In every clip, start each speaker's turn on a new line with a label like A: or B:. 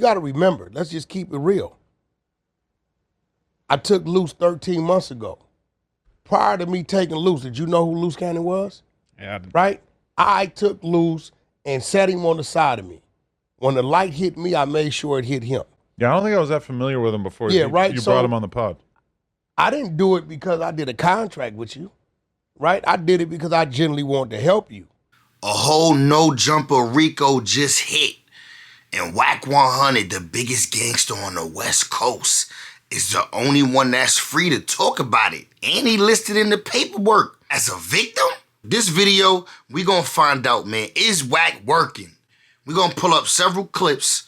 A: got to remember, let's just keep it real. I took Loose 13 months ago. Prior to me taking Loose, did you know who Loose Cannon was?
B: Yeah.
A: Right? I took Loose and set him on the side of me. When the light hit me, I made sure it hit him.
B: Yeah, I don't think I was that familiar with him before
A: Yeah, right.
B: You brought him on the pod.
A: I didn't do it because I did a contract with you, right? I did it because I genuinely wanted to help you.
C: A whole no jumper RICO just hit. And Wack 100, the biggest gangster on the West Coast, is the only one that's free to talk about it. And he listed in the paperwork as a victim? This video, we gonna find out, man, is Wack working? We gonna pull up several clips.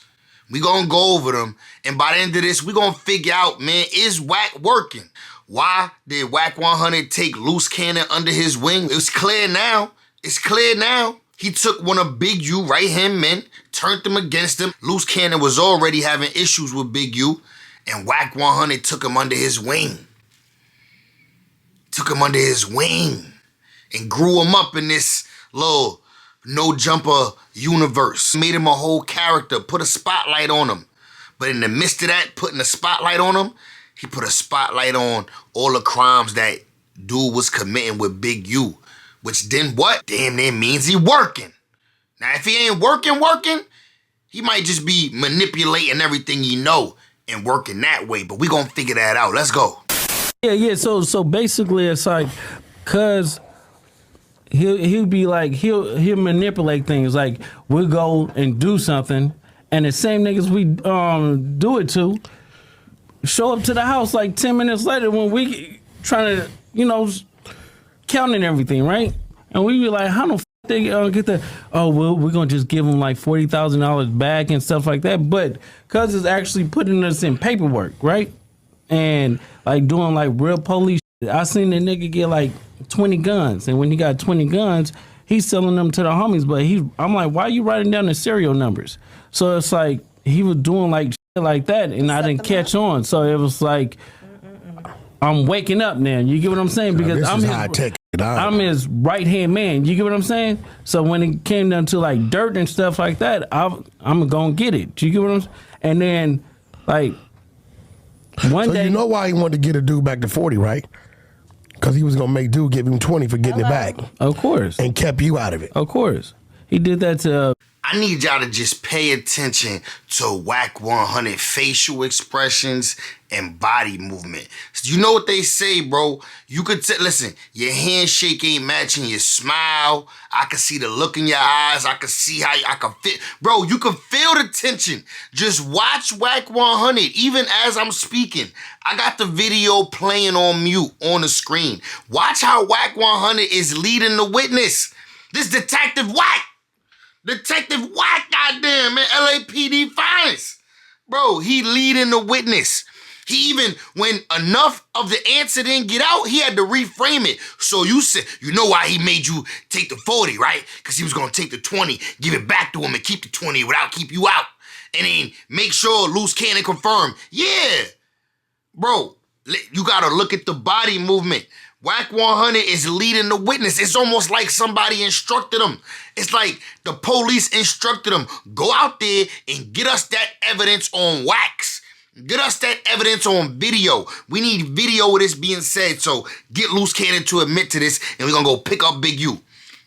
C: We gonna go over them. And by the end of this, we gonna figure out, man, is Wack working? Why did Wack 100 take Loose Cannon under his wing? It's clear now. It's clear now. He took one of Big U, right-hand men, turned them against him. Loose Cannon was already having issues with Big U, and Wack 100 took him under his wing. Took him under his wing and grew him up in this little no-jumper universe. Made him a whole character, put a spotlight on him. But in the midst of that, putting a spotlight on him, he put a spotlight on all the crimes that dude was committing with Big U. Which then what? Damn, that means he working. Now, if he ain't working, he might just be manipulating everything he know and working that way. But we gonna figure that out. Let's go.
D: Yeah. So basically, it's like, cause he'll be like he'll manipulate things. Like we'll go and do something, and the same niggas we do it to show up to the house like 10 minutes later when we trying to counting everything, right? And we be like, how the f they get that? Oh, well, we're gonna just give them like $40,000 back and stuff like that. But cause it's actually putting us in paperwork, right? And like doing like real police shit. I seen the nigga get like 20 guns, and when he got 20 guns, he's selling them to the homies. But I'm like, why are you writing down the serial numbers? So it's like he was doing like shit like that, and I didn't catch on. So it was like, I'm waking up now. You get what I'm saying? Because I'm his right-hand man. You get what I'm saying? So when it came down to like dirt and stuff like that, I'm going to get it. You get what I'm saying? And then like one day.
A: You know why he wanted to get a dude back to 40, right? Because he was going to make dude give him 20 for getting it back.
D: Of course.
A: And kept you out of it.
D: Of course. He did that to...
C: I need y'all to just pay attention to Wack 100 facial expressions and body movement. You know what they say, bro? You could listen, your handshake ain't matching your smile. I can see the look in your eyes. I can see how I can fit. Bro, you can feel the tension. Just watch Wack 100, even as I'm speaking. I got the video playing on mute on the screen. Watch how Wack 100 is leading the witness. This Detective Wack. Detective Wack, goddamn, man, LAPD finest. Bro, he leading the witness. He even, when enough of the answer didn't get out, he had to reframe it. So you said, you know why he made you take the 40, right? Because he was going to take the 20, give it back to him and keep the 20 without keep you out. And then make sure Loose Cannon confirm. Yeah. Bro, you got to look at the body movement. Wack 100 is leading the witness. It's almost like somebody instructed him. It's like the police instructed him. Go out there and get us that evidence on wax. Get us that evidence on video. We need video of this being said. So get Loose Cannon to admit to this, and we're going to go pick up Big U.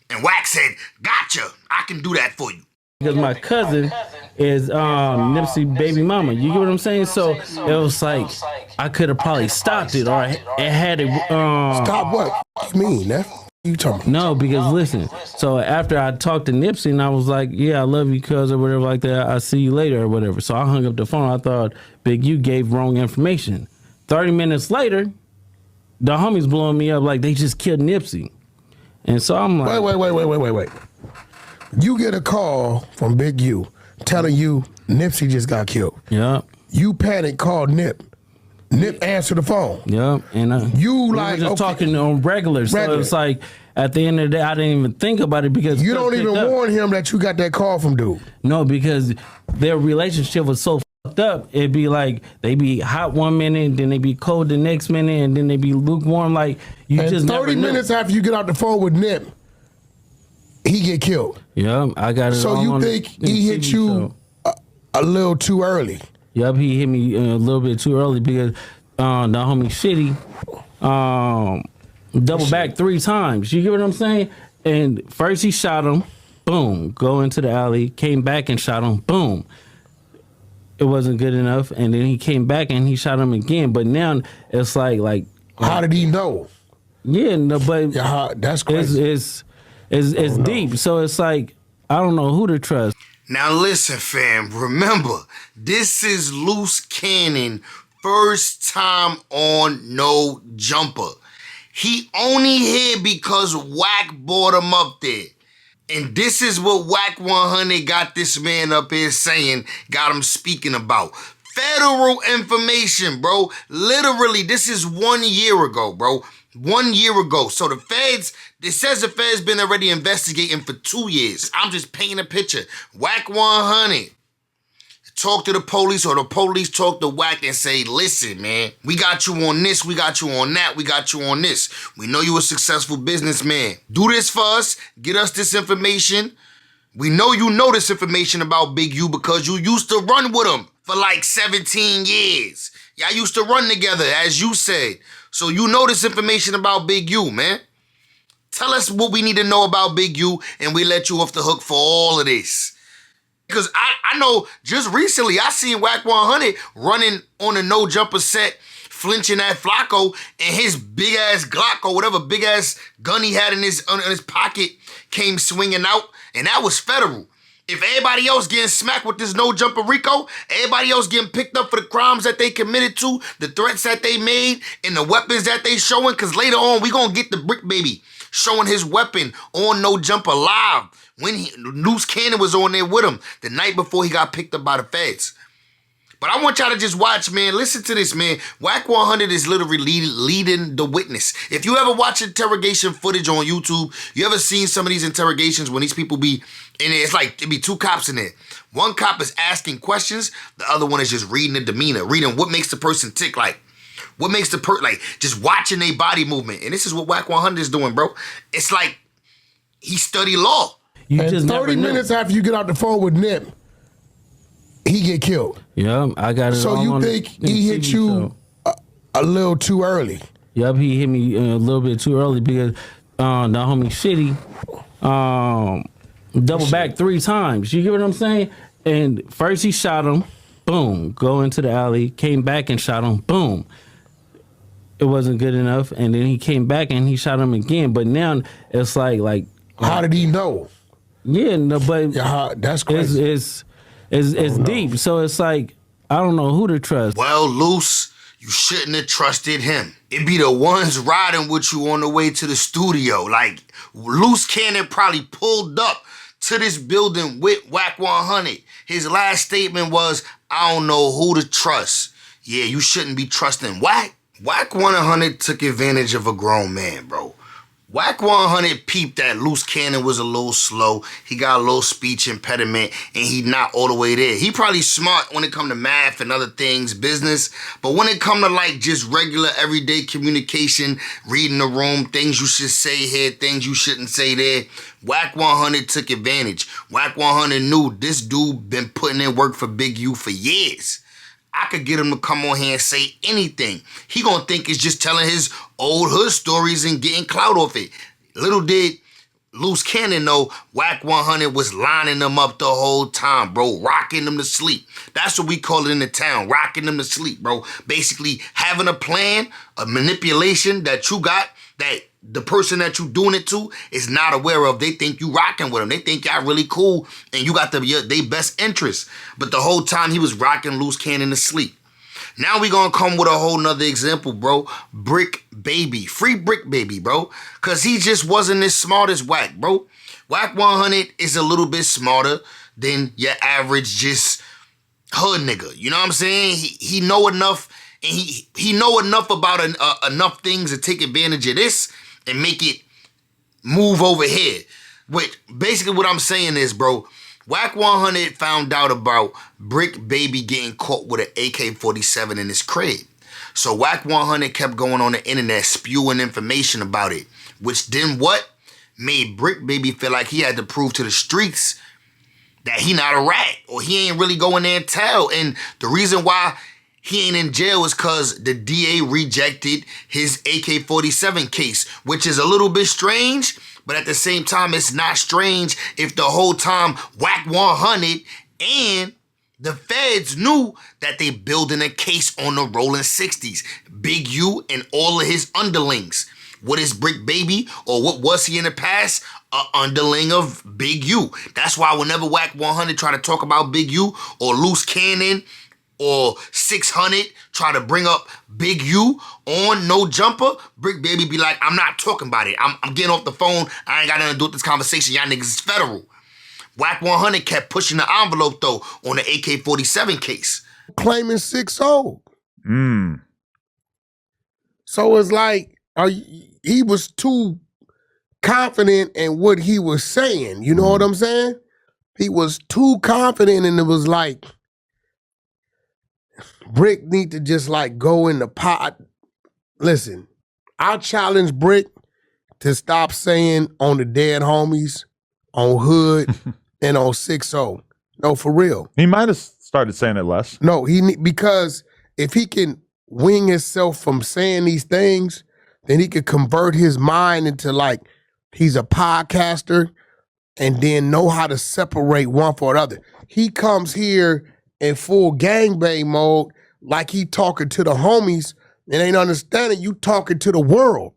C: And Wack said, gotcha. I can do that for you.
D: Because my cousin is Nipsey baby mama. You get what I'm saying? So it was like I could have probably stopped it, or it had it.
A: Stop what? What you mean? That you talking about?
D: No, because listen. So after I talked to Nipsey, and I was like, "Yeah, I love you, cuz," or whatever like that. I'll see you later, or whatever. So I hung up the phone. I thought Big U gave wrong information. 30 minutes later, the homies blowing me up like they just killed Nipsey, and so I'm like,
A: wait. You get a call from Big U telling you Nipsey just got killed.
D: Yeah.
A: You panic, call Nip. Nip answer the phone.
D: Yeah. And
A: you like
D: just talking on regular. So it's like at the end of the day, I didn't even think about it because
A: you don't even warn him that you got that call from dude.
D: No, because their relationship was so fucked up. It'd be like they be hot one minute, then they be cold the next minute, and then they be lukewarm. Like you and just 30
A: minutes after you get out the phone with Nip, he get killed.
D: Yeah, I got it.
A: So you think he hit you a little too early.
D: Yup, he hit me a little bit too early because the homie Shitty double back 3 times. You get what I'm saying? And first he shot him, boom, go into the alley, came back and shot him, boom. It wasn't good enough, and then he came back and he shot him again. But now it's like
A: how did he know?
D: Yeah, no, but
A: That's crazy.
D: It's deep. So it's like I don't know who to trust.
C: Now listen, fam, remember, this is Loose Cannon first time on No Jumper. He only here because Wack brought him up there. And this is what Wack 100 got this man up here saying, got him speaking about. Federal information, bro. Literally, this is 1 year ago, bro. 1 year ago. So the feds, it says the feds been already investigating for 2 years. I'm just painting a picture. Wack 100 talk to the police, or the police talk to Wack and say, listen, man, we got you on this, we got you on that, we got you on this. We know you a successful businessman. Do this for us, get us this information. We know you know this information about Big U because you used to run with him for like 17 years. Y'all used to run together, as you said. So you know this information about Big U, man. Tell us what we need to know about Big U, and we let you off the hook for all of this. Because I know just recently I seen Wack 100 running on a No Jumper set, flinching at Flacco, and his big ass Glock or whatever big ass gun he had in his pocket came swinging out, and that was federal. If everybody else getting smacked with this No Jumper RICO, everybody else getting picked up for the crimes that they committed to, the threats that they made, and the weapons that they showing, because later on we gonna get the Bricc Baby showing his weapon on No Jumper live. When Loose Cannon was on there with him the night before he got picked up by the feds. But I want y'all to just watch, man. Listen to this, man. Wack 100 is literally leading the witness. If you ever watch interrogation footage on YouTube, you ever seen some of these interrogations when these people be in there, it's like, it be 2 cops in there. One cop is asking questions. The other one is just reading the demeanor, reading what makes the person tick, like, what makes the just watching their body movement. And this is what Wack 100 is doing, bro. It's like he studied law.
D: You
A: and
D: just
A: 30 minutes after you get out the phone with Nip, he get killed.
D: Yeah, I got it.
A: So
D: all
A: you
D: on
A: think
D: the
A: he hit
D: TV
A: you a little too early?
D: Yup, he hit me a little bit too early because the homie Shitty double back 3 times. You get what I'm saying? And first he shot him, boom, go into the alley, came back and shot him, boom. It wasn't good enough, and then he came back and he shot him again. But now it's like
A: how did he know?
D: Yeah, no, but
A: that's crazy.
D: It's deep. So it's like I don't know who to trust.
C: Well, Loose, you shouldn't have trusted him. It be the ones riding with you on the way to the studio. Like, Loose Cannon probably pulled up to this building with Wack 100. His last statement was, I don't know who to trust. Yeah, you shouldn't be trusting Wack. Wack 100 took advantage of a grown man, bro. Wack 100 peeped that Loose Cannon was a little slow. He got a little speech impediment, and he not all the way there. He probably smart when it come to math and other things, business, but when it come to like just regular everyday communication, reading the room, things you should say here, things you shouldn't say there, Wack 100 took advantage. Wack 100 knew this dude been putting in work for Big U for years. I could get him to come on here and say anything. He gonna think it's just telling his old hood stories and getting clout off it. Little did Loose Cannon know Wack 100 was lining them up the whole time, bro. Rocking them to sleep. That's what we call it in the town, rocking them to sleep, bro. Basically having a plan, a manipulation that you got that the person that you doing it to is not aware of. They think you rocking with them. They think y'all really cool and you got their best interest. But the whole time he was rocking Loose Cannon to sleep. Now we gonna come with a whole nother example, bro. Bricc Baby. Free Bricc Baby, bro. Cause he just wasn't as smart as Wack, bro. Wack 100 is a little bit smarter than your average just hood nigga. You know what I'm saying? He know enough, and he know enough about enough things to take advantage of this and make it move over here. Which basically what I'm saying is, bro, Wack 100 found out about Bricc Baby getting caught with an AK-47 in his crib. So Wack 100 kept going on the internet spewing information about it, which then what? Made Bricc Baby feel like he had to prove to the streets that he not a rat or he ain't really going there and tell. And the reason why he ain't in jail is because the DA rejected his AK-47 case, which is a little bit strange, but at the same time, it's not strange if the whole time Wack 100 and the feds knew that they building a case on the ROLLIN 60s. Big U and all of his underlings. What is Bricc Baby, or what was he in the past? A underling of Big U. That's why whenever Wack 100 try to talk about Big U, or Loose Cannon, or 600 try to bring up Big U on No Jumper, Bricc Baby be like, I'm not talking about it. I'm getting off the phone. I ain't got nothing to do with this conversation. Y'all niggas is federal. Wack 100 kept pushing the envelope, though, on the AK-47 case.
A: Claiming 6-0. So it's like he was too confident in what he was saying. You know what I'm saying? He was too confident, and it was like, Bricc need to just like go in the pot. Listen, I challenge Bricc to stop saying on the dead homies, on Hood, and on 6-0. No, for real.
B: He might have started saying it less.
A: No, because if he can wing himself from saying these things, then he could convert his mind into like he's a podcaster and then know how to separate one from the other. He comes here in full gangbang mode like he talking to the homies and ain't understanding you talking to the world.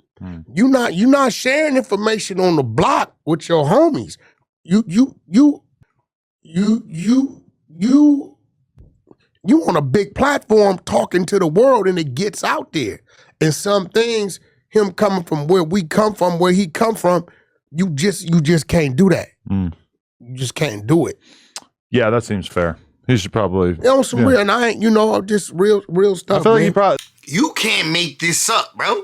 A: You not sharing information on the block with your homies. You on a big platform talking to the world, and it gets out there. And some things, him coming from where we come from, where he come from, you just can't do that. You just can't do it.
B: Yeah, that seems fair. He should probably
A: some real, and I ain't, just real stuff.
B: I feel like
A: man.
B: he probably.
C: You can't make this up, bro.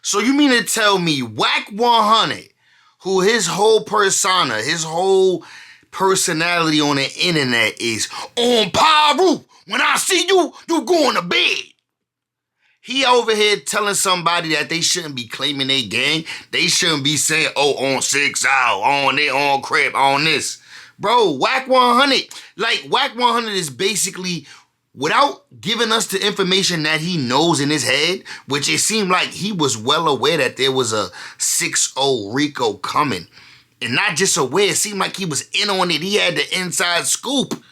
C: So you mean to tell me Wack 100, who his whole persona, his whole personality on the internet is on Paru. When I see you, you going to bed. He over here telling somebody that they shouldn't be claiming their gang. They shouldn't be saying, oh, on 6 out, on it, on crib, on this. Bro, Wack 100, like Wack 100 is basically, without giving us the information that he knows in his head, which it seemed like he was well aware that there was a 6-0 RICO coming. And not just aware, it seemed like he was in on it. He had the inside scoop.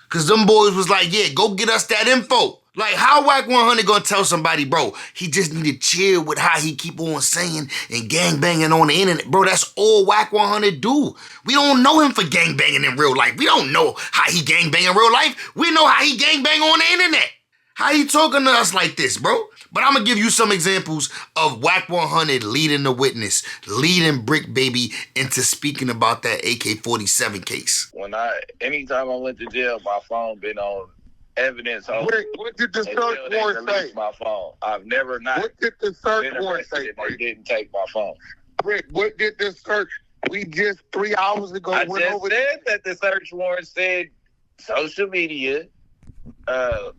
C: Because them boys was like, yeah, go get us that info. Like, how Wack 100 gonna tell somebody, bro, he just need to chill with how he keep on saying and gangbanging on the internet. Bro, that's all Wack 100 do. We don't know him for gangbanging in real life. We don't know how he gangbang in real life. We know how he gangbang on the internet. How he talking to us like this, bro? But I'm gonna give you some examples of Wack 100 leading the witness, leading Bricc Baby into speaking about that AK-47 case.
E: Anytime I went to jail, my phone been on evidence.
F: What did the search warrant say?
E: My phone. I've never not.
F: What did the search warrant say?
E: They didn't take my phone.
F: Bricc, what did the search? We just 3 hours ago
E: I
F: went
E: just
F: over.
E: said that the search warrant said social media,
F: cell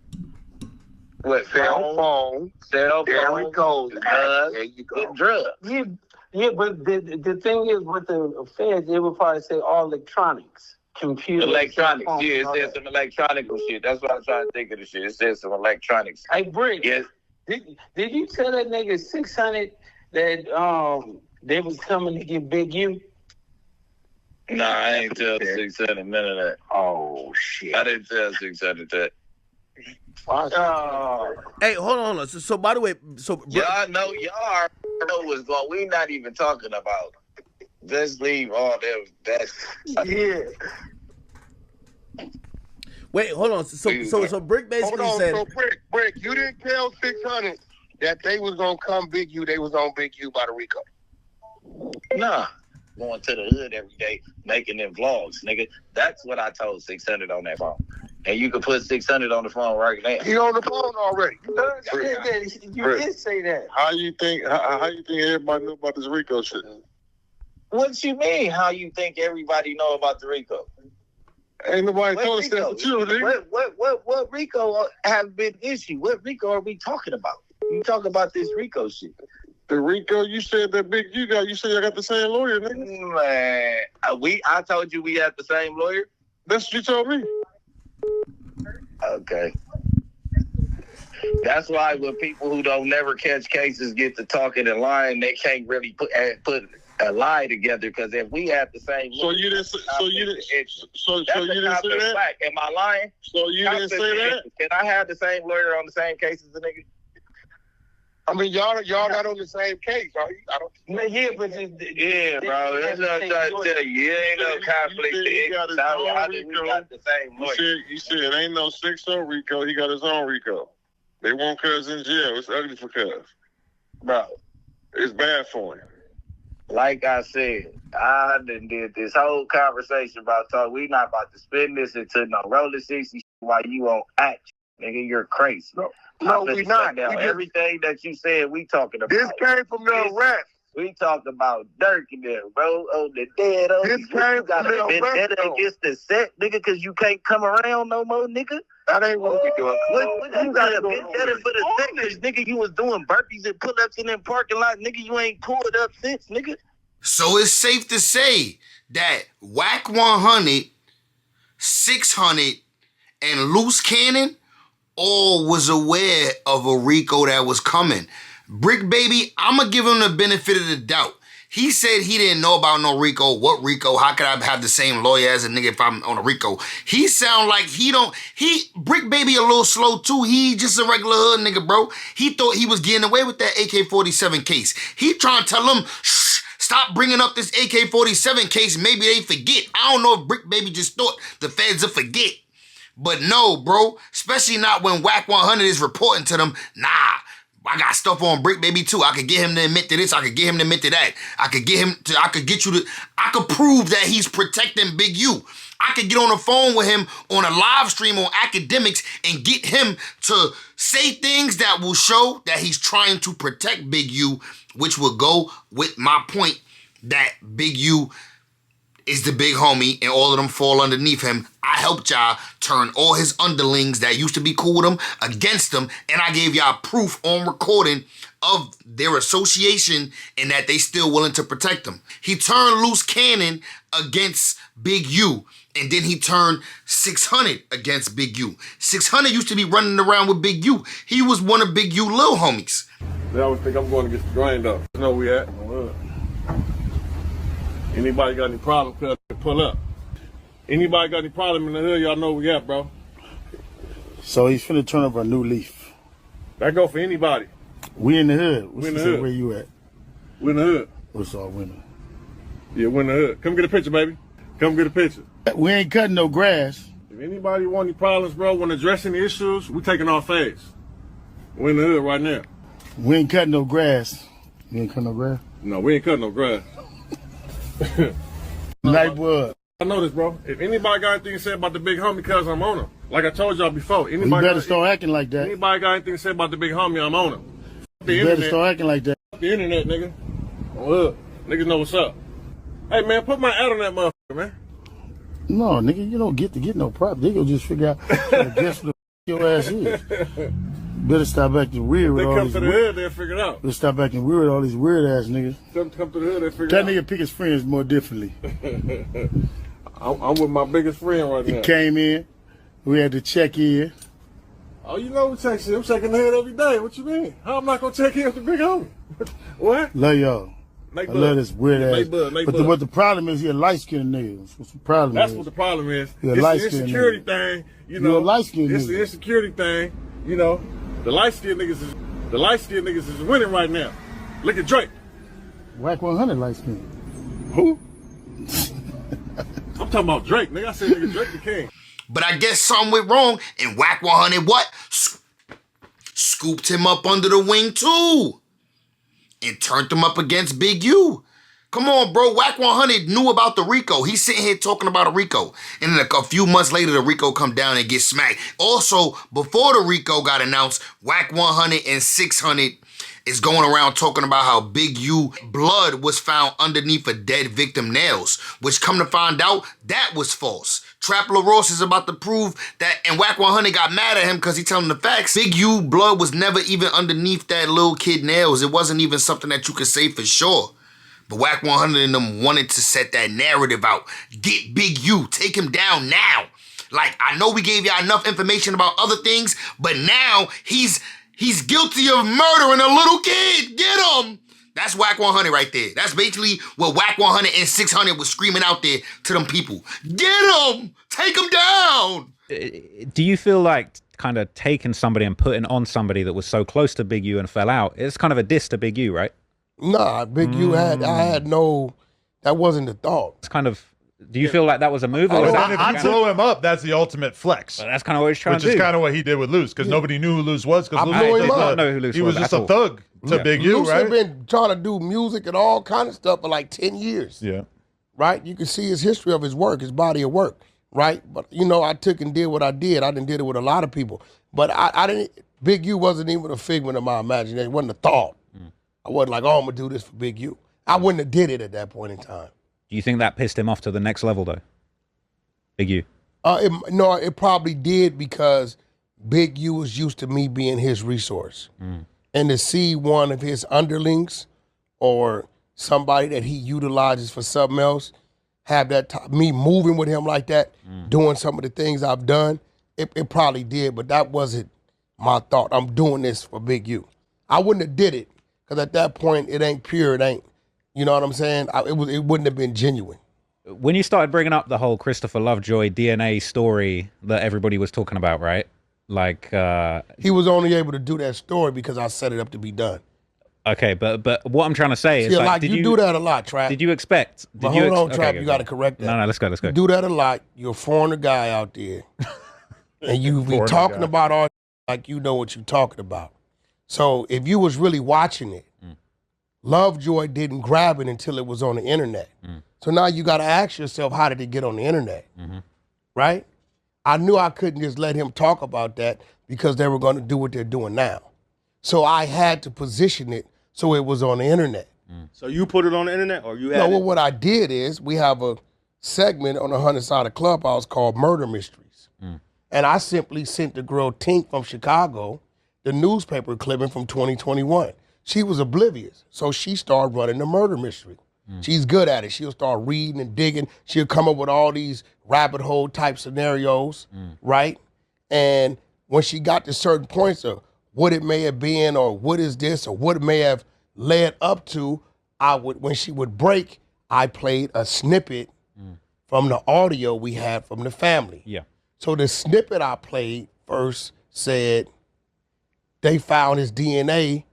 F: phone. There we go. There you go.
E: Drugs.
G: Yeah, but the thing is with the feds, they would probably say all electronics. Computer,
E: electronics, it said some electronic shit. That's what I'm trying to think of the shit. It said some electronics.
G: Hey, Bricc,
E: yes.
G: Did you tell that nigga 600 that they was coming to get Big U?
E: Nah, I ain't tell 600 none of that.
G: Oh shit!
E: I didn't tell 600 that.
H: Hey, hold on. So by the way,
E: y'all know what's going. We not even talking about. Let's leave all that. That's
G: yeah.
H: Wait, hold on. So Bricc basically said.
F: So Bricc, you didn't tell 600 that they was gonna come Big U. They was on Big U by the RICO.
E: Nah, going to the hood every day, making them vlogs, nigga. That's what I told 600 on that phone. And you can put 600 on the phone right now.
F: He on the phone already.
G: You did say that.
F: How you think everybody knew about this RICO shit?
E: What you mean? How you think everybody know about the RICO?
F: Ain't nobody told us that but you, nigga.
E: What RICO have been issued? What RICO are we talking about? You talking about this RICO shit?
F: The RICO, you said that Big you said I got the same lawyer, nigga.
E: Man, I told you we had the same lawyer.
F: That's what you told me.
E: Okay. That's why when people who don't never catch cases get to talking and lying, they can't really put a lie together. Because if we had the same,
F: So you didn't say that?
E: Fact. Am I lying?
F: So you didn't say that?
E: Can I have the same lawyer on the same case as the nigga?
F: I mean, y'all not on the same case, are you? I don't.
G: Yeah, but
E: bro. There's no ain't no conflict.
F: He got his own RICO.
E: We got the same lawyer.
F: You said it ain't no 6-0 RICO. He got his own RICO. They want Cuz in jail. It's ugly for Cuz.
E: Bro.
F: It's bad for him.
E: Like I said, I done did this whole conversation about talk. We not about to spin this into no ROLLIN 60s while you on action. Nigga, you're crazy.
F: No, we not.
E: Everything that you said, we talking about.
F: This came from the rap.
E: We talked about Dirk and them, bro. On the dead.
F: This came from the
E: vendetta against the set, nigga, because you can't come around no more, nigga.
F: That ain't what we doing.
E: You got a vendetta for the set, because, nigga, you was doing burpees and pull-ups in them parking lot. Nigga, you ain't pulled up since, nigga.
C: So it's safe to say that Wack 100, 600, and Loose Cannon all was aware of a RICO that was coming. Bricc Baby, I'm going to give him the benefit of the doubt. He said he didn't know about no RICO. What RICO? How could I have the same lawyer as a nigga if I'm on a RICO? He sound like Bricc Baby a little slow too. He just a regular hood nigga, bro. He thought he was getting away with that AK-47 case. He trying to tell him, shh, stop bringing up this AK-47 case. Maybe they forget. I don't know if Bricc Baby just thought the feds will forget. But no, bro, especially not when Wack 100 is reporting to them, nah, I got stuff on Bricc Baby too. I could get him to admit to this. I could get him to admit to that. I could prove that he's protecting Big U. I could get on the phone with him on a live stream on academics and get him to say things that will show that he's trying to protect Big U, which will go with my point that Big U is the big homie and all of them fall underneath him. I helped y'all turn all his underlings that used to be cool with him against him, and I gave y'all proof on recording of their association and that they still willing to protect him. He turned Loose Cannon against Big U, and then he turned 600 against Big U. 600 used to be running around with Big U. He was one of Big U little homies.
F: They always think I'm going to get the grind up. You know where we at. Anybody got any problem, cuz pull up. Anybody got any problem in the hood, y'all know where we at, bro.
I: So he's finna turn over a new leaf.
F: That go for anybody.
I: We in the hood.
F: We in the hood.
I: Where you at?
F: We in the hood.
I: What's all winter?
F: Yeah, we in the hood. Come get a picture, baby. Come get a picture.
I: We ain't cutting no grass.
F: If anybody want any problems, bro, when addressing the issues, we taking our fades. We in the hood right now.
I: We ain't cutting no grass. You ain't cutting no grass?
F: No, we ain't cutting no grass.
I: Nightwood.
F: I know this, bro. If anybody got anything to say about the big homie, cuz I'm on him. Like I told y'all before.
I: You better start acting like that.
F: Anybody got anything to say about the big homie, I'm on him.
I: You better start acting like that.
F: The internet, nigga. Look, niggas know what's up. Hey, man, put my ad on that motherfucker, man.
I: No, nigga, you don't get to get no prop. They gonna just figure out guess what the your ass is. Better stop acting weird with all these.
F: They come to the hood, they'll figure it out.
I: Better stop acting weird with all these weird ass niggas.
F: Come to the hood, they'll figure it out.
I: That nigga pick his friends more differently.
F: I'm with my biggest friend right now.
I: He came in, we had to check in.
F: Oh, you know we check shit. I'm checking the hood every day. What you mean? How am I gonna check in with the big homie? What?
I: Love y'all. I love this weird ass. But the problem is, he a light skinned nigga. What's the problem?
F: That's what the problem is.
I: He a
F: it's
I: light
F: the
I: skinned
F: insecurity
I: nigga.
F: thing, you know.
I: You a light skinned nigga.
F: It's the insecurity thing, you know. The light skinned niggas is winning right now. Look at Drake.
I: Wack 100 light skinned.
F: Who? I'm talking about Drake, nigga. I said nigga Drake the king.
C: But I guess something went wrong, and Wack 100 what? Scooped him up under the wing too. And turned him up against Big U. Come on, bro. Wack 100 knew about the RICO. He's sitting here talking about a RICO. And then a few months later, the RICO come down and get smacked. Also, before the RICO got announced, Wack 100 and 600 is going around talking about how Big U blood was found underneath a dead victim nails, which come to find out, that was false. Trap LaRosse is about to prove that, and Wack 100 got mad at him because he telling the facts. Big U blood was never even underneath that little kid nails. It wasn't even something that you could say for sure. But Wack 100 and them wanted to set that narrative out. Get Big U. Take him down now. Like, I know we gave y'all enough information about other things, but now he's guilty of murdering a little kid. Get him. That's Wack 100 right there. That's basically what Wack 100 and 600 was screaming out there to them people. Get him. Take him down.
J: Do you feel like kind of taking somebody and putting on somebody that was so close to Big U and fell out, it's kind of a diss to Big U, right?
A: Nah, Big U I had no, that wasn't the thought.
J: It's kind of, do you feel like that was a move? Or was
B: And if you blow him up, that's the ultimate flex.
J: But that's kind of what he's trying to do.
B: Which is kind of what he did with Luce, because nobody knew who Luce was. Because
A: I blew him up.
B: He was just a thug to Big U,
A: Luce
B: right?
A: had been trying to do music and all kind of stuff for like 10 years.
B: Yeah.
A: Right? You can see his history of his work, his body of work. Right? But, you know, I took and did what I did. I did it with a lot of people. But I didn't, Big U wasn't even a figment of my imagination. It wasn't a thought. I wasn't like, oh, I'm going to do this for Big U. I wouldn't have did it at that point in time.
J: Do you think that pissed him off to the next level, though? Big U?
A: No, it probably did, because Big U was used to me being his resource. And to see one of his underlings or somebody that he utilizes for something else, have that me moving with him like that, doing some of the things I've done, it probably did, but that wasn't my thought. I'm doing this for Big U. I wouldn't have did it, because at that point, it ain't pure, it ain't, you know what I'm saying? It wouldn't have been genuine.
J: When you started bringing up the whole Christopher Lovejoy DNA story that everybody was talking about, right? Like,
A: he was only able to do that story because I set it up to be done.
J: Okay, but what I'm trying to say is, like,
A: you do that a lot, Trap.
J: Did you expect?
A: But hold on, Trap, you got to correct that.
J: No, let's go.
A: You do that a lot. You're a foreigner guy out there, and you be talking about all like you know what you're talking about. So if you was really watching it, Lovejoy didn't grab it until it was on the internet. So now you got to ask yourself, how did it get on the internet? Right? I knew I couldn't just let him talk about that, because they were going to do what they're doing now. So I had to position it so it was on the internet.
H: So you put it on the internet, or you had
A: No,
H: it?
A: well, what I did is, we have a segment on the 100 Side of Clubhouse called Murder Mysteries. And I simply sent the girl Tink from Chicago the newspaper clipping from 2021. She was oblivious, so she started running the murder mystery. She's good at it. She'll start reading and digging. She'll come up with all these rabbit hole type scenarios, right? And when she got to certain points of what it may have been, or what is this, or what it may have led up to, when she would break, I played a snippet from the audio we had from the family.
J: Yeah.
A: So the snippet I played first said they found his DNA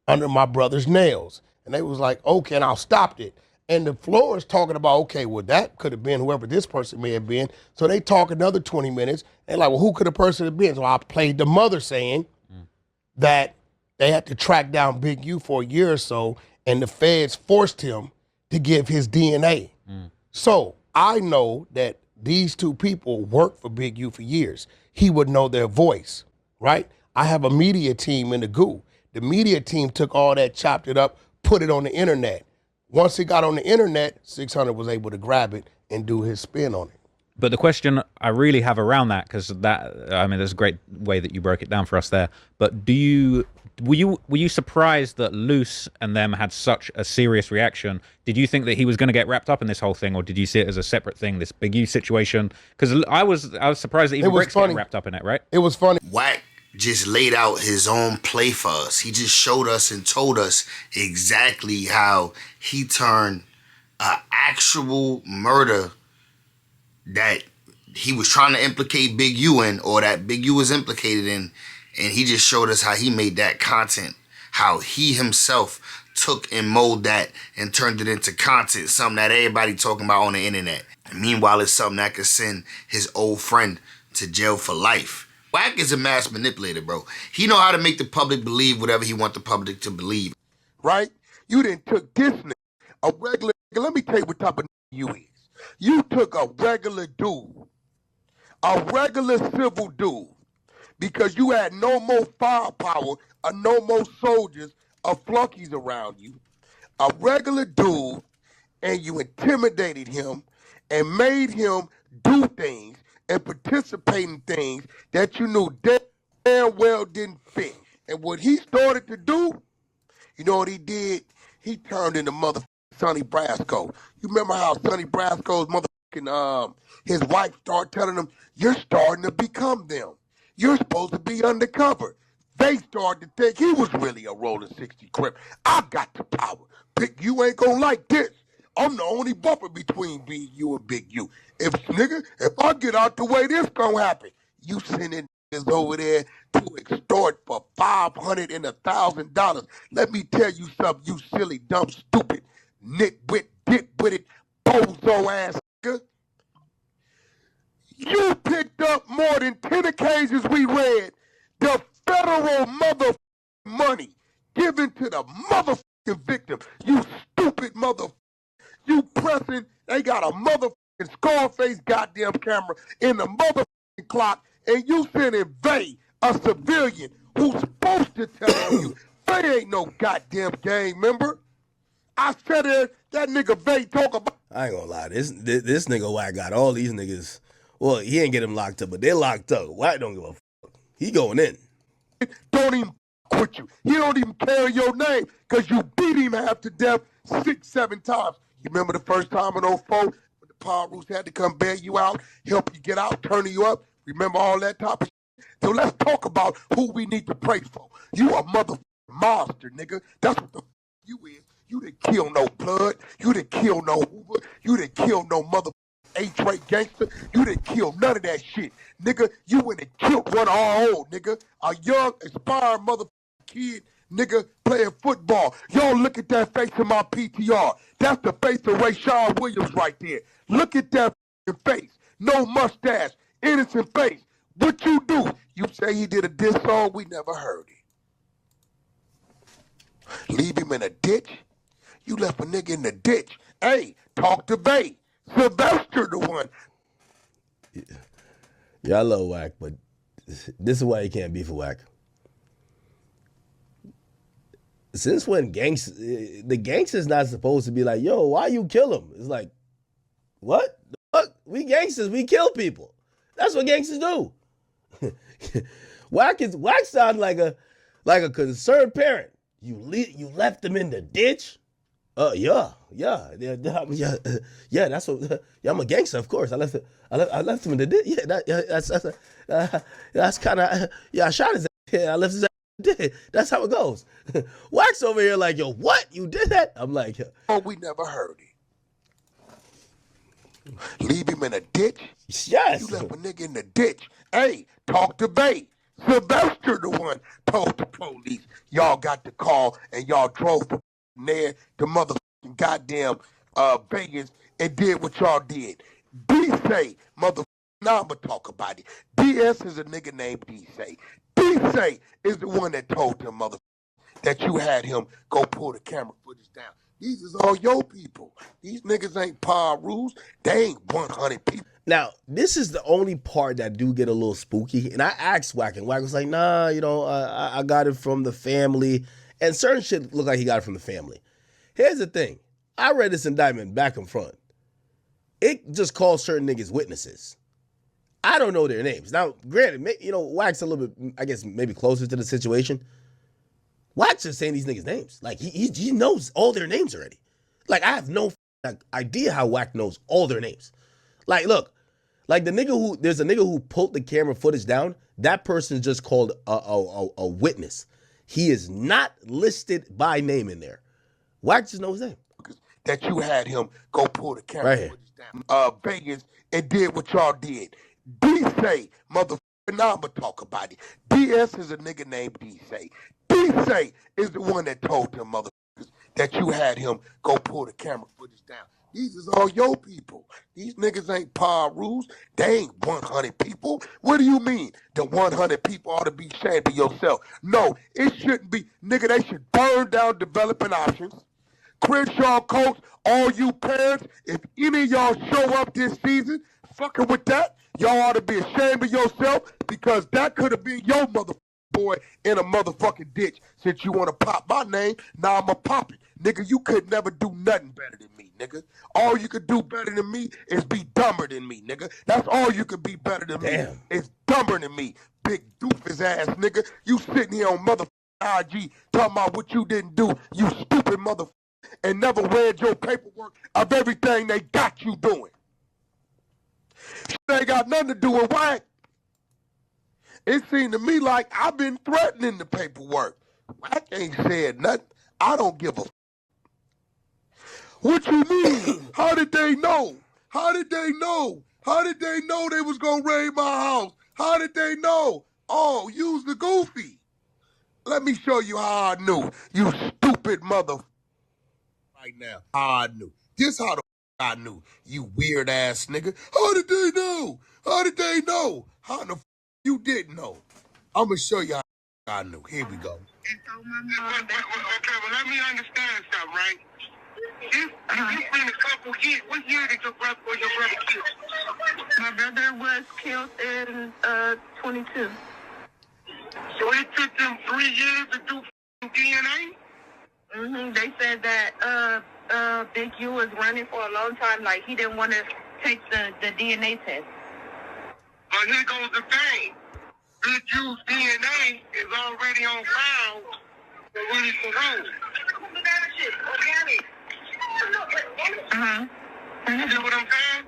A: under my brother's nails. And they was like, okay, and I stopped it. And the floor is talking about, okay, well, that could have been whoever this person may have been. So they talk another 20 minutes. And like, well, who could the person have been? So I played the mother saying that they had to track down Big U for a year or so, and the feds forced him to give his DNA. So I know that these two people worked for Big U for years. He would know their voice, right? I have a media team in the goo. The media team took all that, chopped it up, put it on the internet. Once it got on the internet, 600 was able to grab it and do his spin on it.
J: But the question I really have around that, because that, I mean, there's a great way that you broke it down for us there. But were you surprised that Luce and them had such a serious reaction? Did you think that he was going to get wrapped up in this whole thing, or did you see it as a separate thing, this Big U situation? Because I was surprised that even Brick's getting wrapped up in it, right?
A: It was funny.
C: Wack just laid out his own play for us. He just showed us and told us exactly how he turned an actual murder that he was trying to implicate Big U in, or that Big U was implicated in, and he just showed us how he made that content, how he himself took and molded that and turned it into content, something that everybody talking about on the internet. And meanwhile, it's something that could send his old friend to jail for life. Wack is a mass manipulator, bro. He know how to make the public believe whatever he want the public to believe.
A: Right? You didn't took this nigga, a regular nigga. Let me tell you what type of nigga you is. You took a regular dude, a regular civil dude, because you had no more firepower or no more soldiers or flunkies around you. A regular dude, and you intimidated him and made him do things and participate in things that you knew damn well didn't fit. And what he started to do, you know what he did? He turned into mother Sonny Brasco. You remember how Sonny Brasco's motherfucking his wife started telling him, "You're starting to become them. You're supposed to be undercover." They started to think he was really a rolling 60 Crip. I got the power. Big U ain't gonna like this. I'm the only buffer between Big U and Big U. If I get out the way, this gonna happen. You sending niggas over there to extort for $500 and $1,000. Let me tell you something, you silly, dumb, stupid, nitwit, dick-witted, bozo ass nigga. You picked up more than 10 occasions we read the federal motherfucking money given to the motherfucking victim. You stupid motherfucker. You pressing, they got a motherfucking Scarface goddamn camera in the motherfucking clock, and you sending Vay, a civilian, who's supposed to tell on you. Vay ain't no goddamn gang member. I said it, that nigga Vay talk about.
K: I ain't gonna lie, this nigga Wack got all these niggas. Well, he ain't get him locked up, but they locked up. Wack don't give a fuck. He going in.
A: Don't even with you. He don't even carry your name because you beat him half to death 6-7 times. You remember the first time in 04 when the Power Roots had to come bail you out, help you get out, turn you up? Remember all that type of shit? So let's talk about who we need to pray for. You a motherfucking monster, nigga. That's what the you is. You didn't kill no blood. You didn't kill no Hoover. You didn't kill no motherfucking A-Trade gangster. You didn't kill none of that shit. Nigga, you went and killed one of our own, nigga. A young, aspiring motherfucking kid, nigga, playing football. Y'all look at that face in my PTR. That's the face of Rayshard Williams right there. Look at that face. No mustache. Innocent face. What you do? You say he did a diss song? We never heard it. Leave him in a ditch? You left a nigga in the ditch. Hey, talk to Bay. Sylvester the one.
K: Yeah, I love Wack, but this is why you can't beef a Wack. Since when the gangster's not supposed to be like, yo, why you kill him? It's like, what? The fuck? We gangsters, we kill people. That's what gangsters do. Wack sounds like a concerned parent. You left him in the ditch? Yeah. That's what. Yeah, I'm a gangster, of course. I left him in the ditch. Yeah, that's kind of. Yeah, I shot his ass. Yeah, I left his ass in the ditch. That's how it goes. Wack's over here like, yo, what? You did that? I'm like,
A: oh, we never heard it. Leave him in a ditch?
K: Yes.
A: You left a nigga in the ditch. Hey, talk to Bay. Sylvester the one told the police. Y'all got the call and y'all drove from there to motherfucking goddamn Vegas and did what y'all did. D-Say, motherfucking, now I'ma talk about it. DS is a nigga named D-Say. D-Say is the one that told them motherfucker that you had him go pull the camera footage down. These is all your people. These niggas ain't Power Rules. They ain't 100 people.
K: Now, this is the only part that do get a little spooky. And I asked Wack, and Wack was like, nah, I got it from the family. And certain shit look like he got it from the family. Here's the thing. I read this indictment back and front. It just calls certain niggas witnesses. I don't know their names. Now, granted, Wack's a little bit, I guess, maybe closer to the situation. Wack's just saying these niggas' names. Like, he knows all their names already. Like, I have no idea how Wack knows all their names. Like, look, like there's a nigga who pulled the camera footage down. That person is just called a witness. He is not listed by name in there. Wack just knows his name.
A: That you had him go pull the camera footage down. Vegas and did what y'all did. D-Say, motherfucker, now I'ma talk about it. DS is a nigga named D-Say. D-Say is the one that told them motherfuckers that you had him go pull the camera footage down. These is all your people. These niggas ain't Power Rules. They ain't 100 people. What do you mean? The 100 people ought to be ashamed of yourself. No, it shouldn't be. Nigga, they should burn down developing options. Crenshaw Coach, all you parents, if any of y'all show up this season fucking with that, y'all ought to be ashamed of yourself because that could have been your motherfucking boy in a motherfucking ditch. Since you want to pop my name, now I'ma pop it. Nigga, you could never do nothing better than me, nigga. All you could do better than me is be dumber than me, nigga. That's all you could be better than me. Is dumber than me. Big doofus ass nigga. You sitting here on motherfucking IG talking about what you didn't do. You stupid motherfucker. and never read your paperwork of everything they got you doing. Shit ain't got nothing to do with Wack. It seemed to me like I've been threatening the paperwork. Wack ain't said nothing. I don't give a What you mean? How did they know? How did they know? How did they know they was gonna raid my house? How did they know? Oh, use the goofy. Let me show you how I knew. You stupid mother. Right now, how I knew. This how the I knew. You weird ass nigga. How did they know? How did they know? How the you didn't know? I'ma show you how I knew. Here we go.
L: Okay, well, let me understand something, right? You've been a couple years. What year did your brother killed? My brother was killed in 22. So it took them 3 years to do DNA? Mm-hmm. They said that Big U was running for a long time. Like, he didn't want to take the DNA test. But here goes the thing. Big U's DNA is already on file for Willie Ferrone. You see what I'm saying?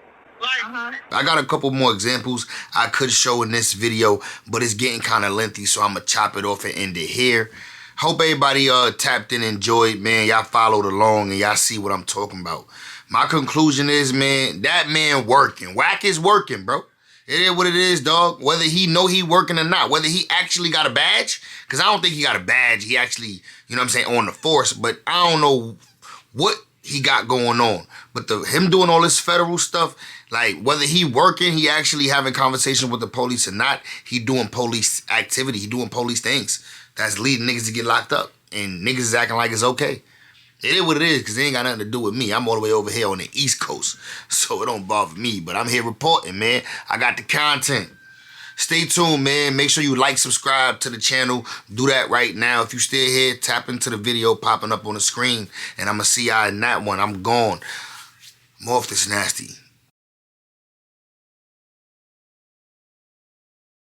C: I got a couple more examples I could show in this video, but it's getting kind of lengthy, so I'm going to chop it off and end it here. Hope everybody tapped in and enjoyed, man. Y'all followed along and y'all see what I'm talking about. My conclusion is, man, that man working. Wack is working, bro. It is what it is, dog. Whether he know he working or not, whether he actually got a badge, because I don't think he got a badge. He actually, you know what I'm saying, on the force, but I don't know what he got going on. But him doing all this federal stuff, like whether he working, he actually having conversations with the police or not, he doing police activity, he doing police things that's leading niggas to get locked up. And niggas is acting like it's okay. It is what it is, because it ain't got nothing to do with me. I'm all the way over here on the East Coast, so it don't bother me. But I'm here reporting, man. I got the content. Stay tuned, man. Make sure you like, subscribe to the channel. Do that right now. If you still here, tap into the video popping up on the screen, and I'm going to see y'all in that one. I'm gone. Morph this nasty.